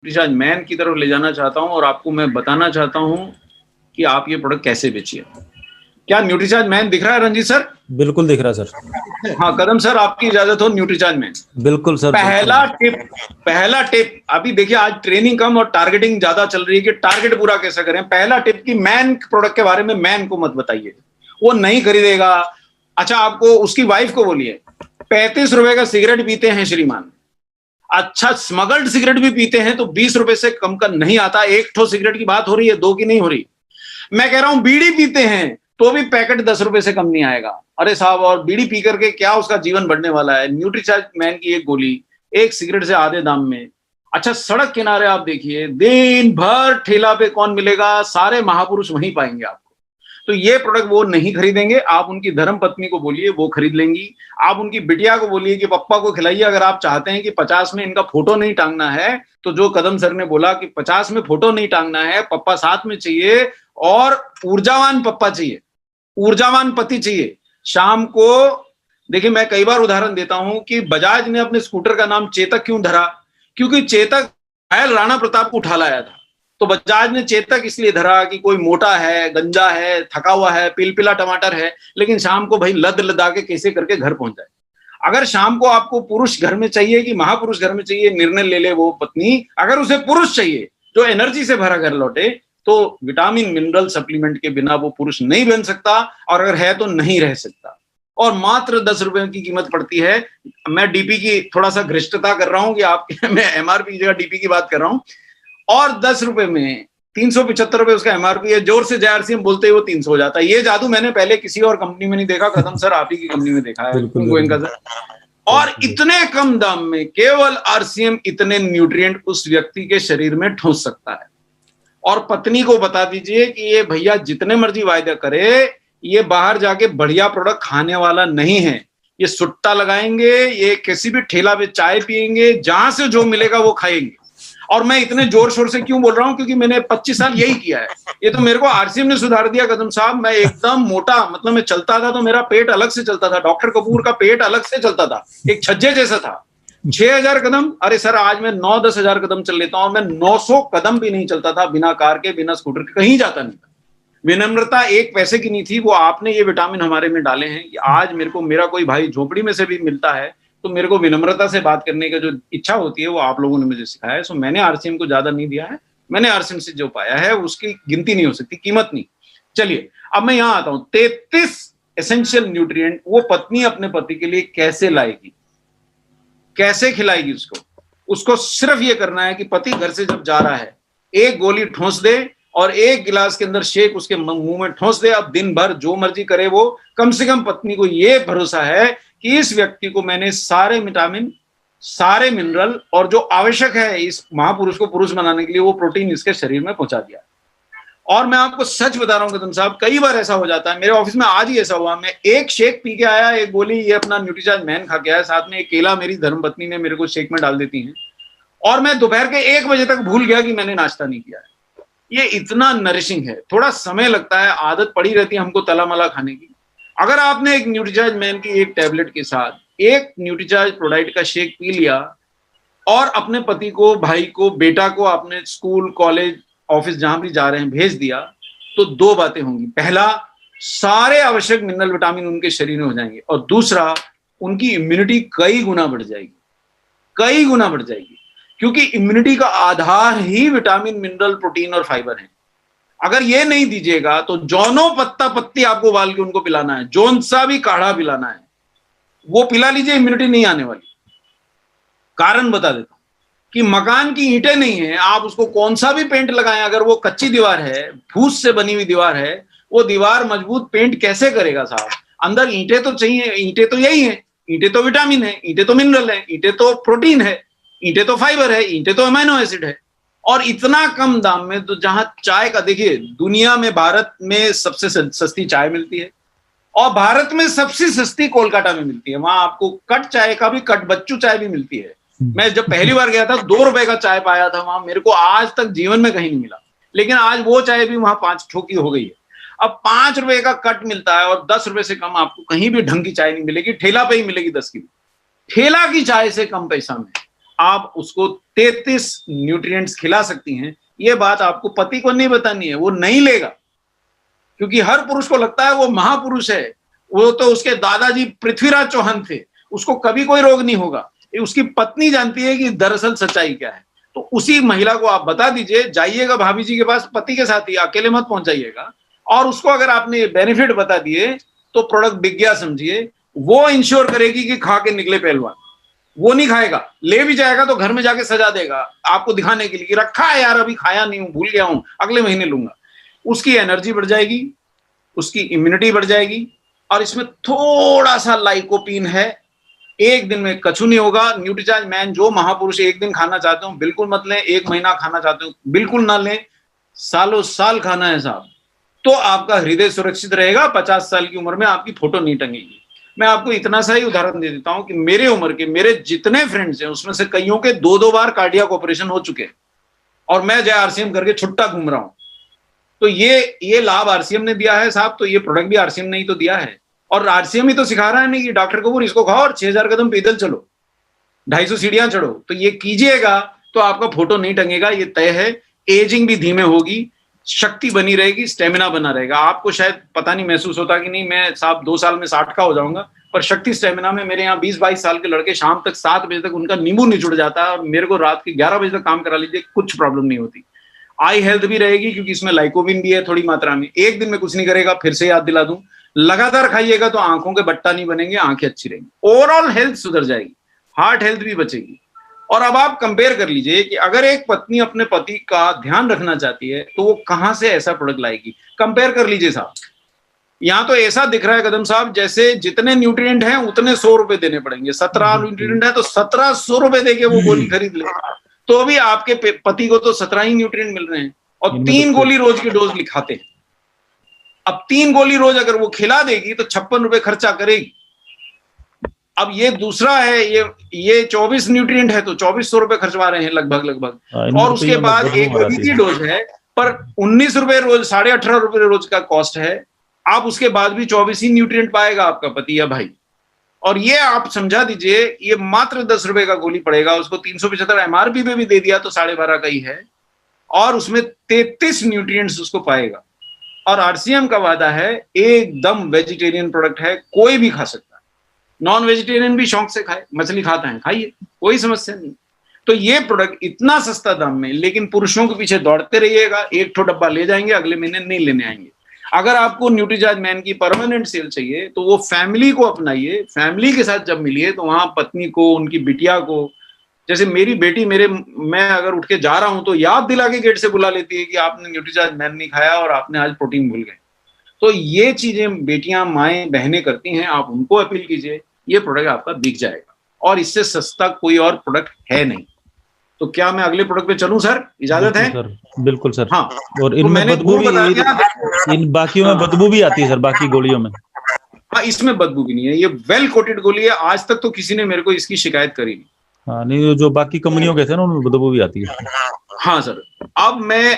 Nutricharge man की तरफ ले जाना चाहता हूं और आपको मैं बताना चाहता हूं कि आप ये प्रोडक्ट कैसे बेचिए। क्या न्यूट्रीचार्ज मैन दिख रहा है रंजीत सर? बिल्कुल दिख रहा है सर। हाँ, कदम सर आपकी इजाजत हो, न्यूट्रीचार्ज मैन। बिल्कुल सर, पहला टिप अभी देखिए, आज ट्रेनिंग कम और टारगेटिंग ज्यादा चल रही है कि टारगेट पूरा कैसे करें। पहला टिप कि मैन प्रोडक्ट के बारे में मैन को मत बताइए, वो नहीं खरीदेगा। अच्छा, आपको उसकी वाइफ को बोलिए 35 रुपए का सिगरेट पीते हैं श्रीमान, अच्छा स्मगल्ड सिगरेट भी पीते हैं तो 20 रुपए से कम का नहीं आता। एक ठो सिगरेट की बात हो रही है, दो की नहीं हो रही। मैं कह रहा हूं बीड़ी पीते हैं तो भी पैकेट 10 रुपए से कम नहीं आएगा। अरे साहब, और बीड़ी पी करके क्या उसका जीवन बढ़ने वाला है। न्यूट्रीचार्ज मैन की एक गोली एक सिगरेट से आधे दाम में। अच्छा, सड़क किनारे आप देखिए, दिन भर ठेला पे कौन मिलेगा? सारे महापुरुष वहीं पाएंगे आपको। तो ये प्रोडक्ट वो नहीं खरीदेंगे। आप उनकी धर्म पत्नी को बोलिए, वो खरीद लेंगी। आप उनकी बिटिया को बोलिए कि पप्पा को खिलाइए। अगर आप चाहते हैं कि 50 में इनका फोटो नहीं टांगना है, तो जो कदम सर ने बोला कि 50 में फोटो नहीं टांगना है, पप्पा साथ में चाहिए और ऊर्जावान पप्पा चाहिए, ऊर्जावान पति चाहिए। शाम को देखिए, मैं कई बार उदाहरण देता हूं कि बजाज ने अपने स्कूटर का नाम चेतक क्यों धरा? क्योंकि चेतक घायल राणा प्रताप को उठा लाया था। तो बजाज ने चेतक इसलिए धरा कि कोई मोटा है, गंजा है, थका हुआ है, पिलपिला टमाटर है, लेकिन शाम को भाई लद लदा के कैसे करके घर पहुंच जाए। अगर शाम को आपको पुरुष घर में चाहिए कि महापुरुष घर में चाहिए, निर्णय ले ले वो पत्नी। अगर उसे पुरुष चाहिए जो एनर्जी से भरा घर लौटे, तो विटामिन मिनरल सप्लीमेंट के बिना वो पुरुष नहीं बन सकता, और अगर है तो नहीं रह सकता। और मात्र 10 रुपए की कीमत पड़ती है। मैं डीपी की थोड़ा सा घृष्टता कर रहा हूं कि आप मैं एमआरपी की जगह डीपी की बात कर रहा हूं। और 10 रुपए में 375 रुपए उसका एमआरपी है। जोर से JRCM बोलते ही वो 300 हो जाता है। ये जादू मैंने पहले किसी और कंपनी में नहीं देखा, कदम सर आप ही की कंपनी में देखा है, गोयनका सर। और इतने कम दाम में केवल RCM इतने न्यूट्रिएंट उस व्यक्ति के शरीर में ठोस सकता है। और पत्नी को बता दीजिए कि ये भैया जितने मर्जी वायदा करे, ये बाहर जाके बढ़िया प्रोडक्ट खाने वाला नहीं है। ये सुट्टा लगाएंगे, ये किसी भी ठेला पे चाय पिएंगे, जहां से जो मिलेगा वो खाएंगे। और मैं इतने जोर शोर से क्यों बोल रहा हूं? क्योंकि मैंने 25 साल यही किया है। ये तो मेरे को RCM ने सुधार दिया कदम साहब। मैं एकदम मोटा, मतलब मैं चलता था तो मेरा पेट अलग से चलता था। डॉक्टर कपूर का पेट अलग से चलता था, एक छज्जे जैसा था। 6000 कदम, अरे सर आज मैं 9-10 हजार कदम चल लेता हूं। मैं 900 कदम भी नहीं चलता था बिना कार के, बिना स्कूटर के, कहीं जाता नहीं था। विनम्रता 1 पैसे की नहीं थी। वो आपने ये विटामिन हमारे में डाले हैं कि आज मेरे को, मेरा कोई भाई झोपड़ी में से भी मिलता है तो मेरे को विनम्रता से बात करने की जो इच्छा होती है वो आप लोगों ने मुझे सिखाया है। सो मैंने RCM को ज्यादा नहीं दिया है। मैंने RCM से जो पाया है उसकी गिनती नहीं हो सकती, कीमत नहीं। चलिए अब मैं यहां आता हूं। 33 एसेंशियल न्यूट्रिएंट वो पत्नी अपने पति के लिए कैसे लाएगी, कैसे खिलाएगी उसको? उसको सिर्फ ये करना है कि पति घर से जब जा रहा है, एक गोली ठोस दे और एक गिलास के अंदर शेक उसके मुंह में ठोस दे। अब दिन भर जो मर्जी करे वो, कम से कम पत्नी को ये भरोसा है कि इस व्यक्ति को मैंने सारे विटामिन, सारे मिनरल और जो आवश्यक है इस महापुरुष को पुरुष बनाने के लिए, वो प्रोटीन इसके शरीर में पहुंचा दिया। और मैं आपको सच बता रहा हूं कदम साहब, कई बार ऐसा हो जाता है। मेरे ऑफिस में आज ही ऐसा हुआ। मैं एक शेक पी के आया, एक गोली ये अपना न्यूट्रीचार्ज मैन खा के आया, साथ में एक केला मेरी धर्मपत्नी ने मेरे को शेक में डाल देती है, और मैं दोपहर के 1 बजे तक भूल गया कि मैंने नाश्ता नहीं किया है। ये इतना नरिशिंग है। थोड़ा समय लगता है, आदत पड़ी रहती है हमको तला मला खाने की। अगर आपने एक न्यूट्रीचार्ज मैन की एक टैबलेट के साथ एक न्यूट्रीचार्ज प्रोडाइट का शेक पी लिया और अपने पति को, भाई को, बेटा को आपने स्कूल, कॉलेज, ऑफिस जहां भी जा रहे हैं भेज दिया, तो 2 बातें होंगी। पहला, सारे आवश्यक मिनरल विटामिन उनके शरीर में हो जाएंगे, और दूसरा, उनकी इम्यूनिटी कई गुना बढ़ जाएगी, कई गुना बढ़ जाएगी। क्योंकि इम्यूनिटी का आधार ही विटामिन, मिनरल, प्रोटीन और फाइबर है। अगर ये नहीं दीजिएगा तो जौनो पत्ता पत्ती आपको उबाल के उनको पिलाना है, जौन सा भी काढ़ा पिलाना है वो पिला लीजिए, इम्यूनिटी नहीं आने वाली। कारण बता देता हूं कि मकान की ईंटें नहीं है, आप उसको कौन सा भी पेंट लगाएं, अगर वो कच्ची दीवार है, फूस से बनी हुई दीवार है, वो दीवार मजबूत पेंट कैसे करेगा साहब? अंदर ईंटें तो चाहिए। ईंटें तो यही है, ईंटें तो विटामिन है, ईंटें तो मिनरल है, ईंटें तो प्रोटीन है, ईंटें तो फाइबर है, ईंटें तो अमीनो एसिड है। और इतना कम दाम में, तो जहां चाय का, देखिए दुनिया में भारत में सबसे सस्ती चाय मिलती है, और भारत में सबसे सस्ती कोलकाता में मिलती है। वहां आपको कट चाय का भी, कट बच्चू चाय भी मिलती है। मैं जब पहली बार गया था 2 रुपए का चाय पाया था वहां, मेरे को आज तक जीवन में कहीं नहीं मिला। लेकिन आज वो चाय भी वहां 5 ठोकी हो गई है। अब 5 रुपए का कट मिलता है और 10 रुपए से कम आपको कहीं भी ढंग की चाय नहीं मिलेगी। ठेला पे ही मिलेगी 10 की, ठेला की चाय से कम पैसा में। आप उसको 33 न्यूट्रिएंट्स खिला सकती हैं। ये बात आपको पति को नहीं बतानी है, वो नहीं लेगा, क्योंकि हर पुरुष को लगता है वो महापुरुष है, वो तो उसके दादाजी पृथ्वीराज चौहान थे, उसको कभी कोई रोग नहीं होगा। उसकी पत्नी जानती है कि दरअसल सच्चाई क्या है। तो उसी महिला को आप बता दीजिए, जाइएगा भाभी जी के पास पति के साथ ही, अकेले मत पहुंच जाइएगा, और उसको अगर आपने बेनिफिट बता दिए तो प्रोडक्ट बिक गया समझिए। वो इंश्योर करेगी कि खा के निकले पहलवान। वो नहीं खाएगा, ले भी जाएगा तो घर में जाके सजा देगा आपको दिखाने के लिए कि रखा है यार, अभी खाया नहीं हूं, भूल गया हूं, अगले महीने लूंगा। उसकी एनर्जी बढ़ जाएगी, उसकी इम्यूनिटी बढ़ जाएगी। और इसमें थोड़ा सा लाइकोपीन है, एक दिन में कछु नहीं होगा। न्यूट्रीचार्ज मैन जो महापुरुष एक दिन खाना चाहते हो बिल्कुल मत लें, एक महीना खाना चाहते हो बिल्कुल ना लें, सालों साल खाना है साहब, तो आपका हृदय सुरक्षित रहेगा। 50 साल की उम्र में आपकी फोटो नहीं टंगेगी। मैं आपको इतना सा ही उदाहरण दे देता हूं कि मेरे उम्र के मेरे जितने फ्रेंड्स हैं उसमें से कईयों के 2-2 बार कार्डियक ऑपरेशन हो चुके हैं, और मैं जय आरसीएम करके छुट्टा घूम रहा हूं। तो ये लाभ आरसीएम ने दिया है साहब, तो ये प्रोडक्ट भी आरसीएम ने ही तो दिया है। और आरसीएम ही तो सिखा रहा है नहीं कि डॉक्टर कपूर इसको खाओ और 6000 कदम पैदल चलो, 250 सीढ़ियां चढ़ो। तो ये कीजिएगा तो आपका फोटो नहीं टंगेगा, ये तय है। एजिंग भी धीमे होगी, शक्ति बनी रहेगी, स्टेमिना बना रहेगा। आपको शायद पता नहीं महसूस होता कि नहीं मैं साहब 2 साल में 60 का हो जाऊंगा, पर शक्ति स्टेमिना में मेरे यहाँ 20-22 साल के लड़के शाम तक 7 बजे तक उनका नींबू निचुड़ जाता है, और मेरे को रात के 11 बजे तक काम करा लीजिए, कुछ प्रॉब्लम नहीं होती। आई हेल्थ भी रहेगी क्योंकि इसमें लाइकोपिन भी है थोड़ी मात्रा में। एक दिन में कुछ नहीं करेगा, फिर से याद दिला दूं, लगातार खाइएगा तो आंखों के बट्टा नहीं बनेंगे, आंखें अच्छी रहेंगी, ओवरऑल हेल्थ सुधर जाएगी, हार्ट हेल्थ भी बचेगी। और अब आप कंपेयर कर लीजिए कि अगर एक पत्नी अपने पति का ध्यान रखना चाहती है तो वो कहां से ऐसा प्रोडक्ट लाएगी। कंपेयर कर लीजिए साहब, यहां तो ऐसा दिख रहा है कदम साहब जैसे जितने न्यूट्रिएंट हैं उतने 100 रुपए देने पड़ेंगे। 17 न्यूट्रिएंट है तो 1700 रुपए देके वो गोली खरीद ले, तो भी आपके पति को तो 17 ही न्यूट्रिएंट मिल रहे हैं, और 3 गोली रोज की डोज लिखाते हैं। अब 3 गोली रोज अगर वो खिला देगी तो 56 रुपए खर्चा करेगी। अब ये दूसरा है, ये 24 न्यूट्रिएंट है तो 2400 रुपए खर्चवा रहे हैं लगभग। और उसके बाद एक ही डोज है पर 19 रुपए रोज, 18.5 रुपए रोज का कॉस्ट है। आप उसके बाद भी 24 ही न्यूट्रिएंट पाएगा आपका पति या भाई। और ये आप समझा दीजिए, ये मात्र 10 रुपए का गोली पड़ेगा, उसको 375 एमआरपी पे भी दे दिया तो 12.5 का ही है, और उसमें 33 न्यूट्रिएंट्स उसको पाएगा। और आरसीएम का वादा है एकदम वेजिटेरियन प्रोडक्ट है, कोई भी खा सकता है। नॉन वेजिटेरियन भी शौक से खाए, मछली खाता है खाइए, कोई समस्या नहीं। तो ये प्रोडक्ट इतना सस्ता दाम में, लेकिन पुरुषों के पीछे दौड़ते रहिएगा, एक ठो डब्बा ले जाएंगे, अगले महीने नहीं लेने आएंगे। अगर आपको न्यूट्रीचार्ज मैन की परमानेंट सेल चाहिए तो वो फैमिली को अपनाइए, फैमिली के साथ जब मिलिए तो वहां पत्नी को, उनकी बिटिया को, जैसे मेरी बेटी मैं अगर उठ के जा रहा हूं तो याद दिला के गेट से बुला लेती है कि आपने न्यूट्रीचार्ज मैन नहीं खाया और आपने आज प्रोटीन भूल गए। तो ये चीजें बेटियां, माएं, बहनें करती हैं, आप उनको अपील कीजिए, ये प्रोडक्ट आपका बिक जाएगा, और इससे सस्ता कोई और प्रोडक्ट है नहीं। तो क्या मैं अगले प्रोडक्ट पे चलूं सर, इजाजत है? सर बिल्कुल सर। हाँ, और इनमें तो बदबू भी, इन बाकियों में बदबू भी आती है सर, बाकी गोलियों में? हाँ, इसमें बदबू भी नहीं है, ये वेल कोटेड गोली है, आज तक तो किसी ने मेरे को इसकी शिकायत करी नहीं। हाँ नहीं, जो बाकी कंपनियों के थे ना उनमें बदबू भी आती है। हाँ सर, अब मैं